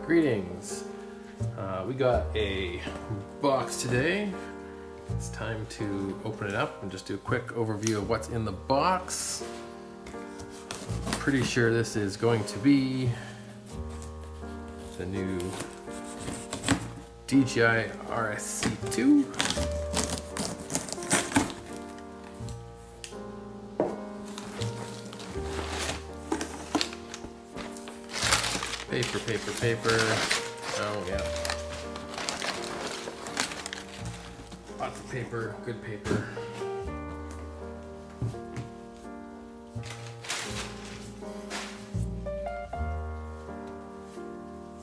Greetings. We got a box today. It's time to open it up and just do a quick overview of what's in the box. I'm pretty sure this is going to be the new DJI RSC2. Paper. Oh yeah. Lots of paper, good paper.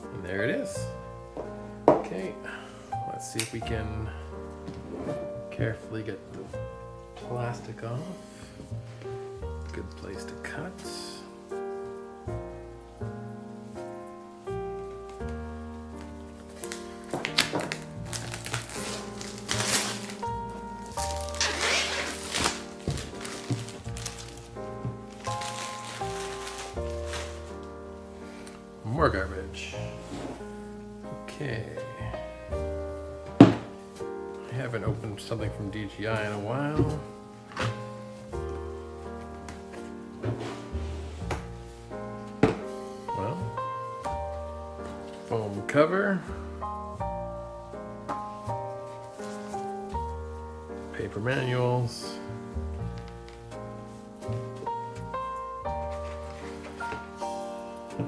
And there it is. Okay, let's see if we can carefully get the plastic off. Good place to cut. More garbage. Okay. I haven't opened something from DJI in a while. Well, foam cover. Paper manuals.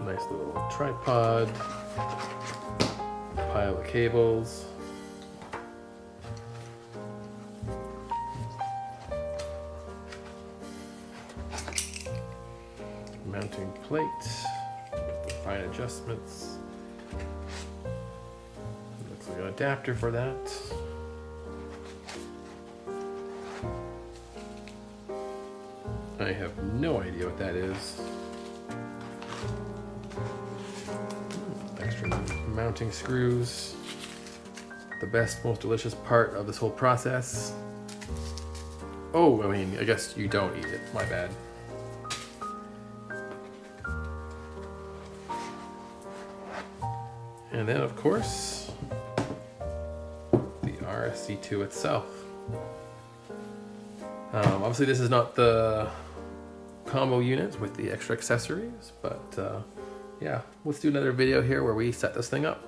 Nice little tripod, pile of cables, mounting plate with the fine adjustments. Looks like an adapter for that. I have no idea what that is. Extra mounting screws. The best, most delicious part of this whole process. Oh, I mean, I guess you don't eat it. My bad. And then, of course, the RSC2 itself. Obviously, this is not the combo unit with the extra accessories, but yeah, let's do another video here where we set this thing up.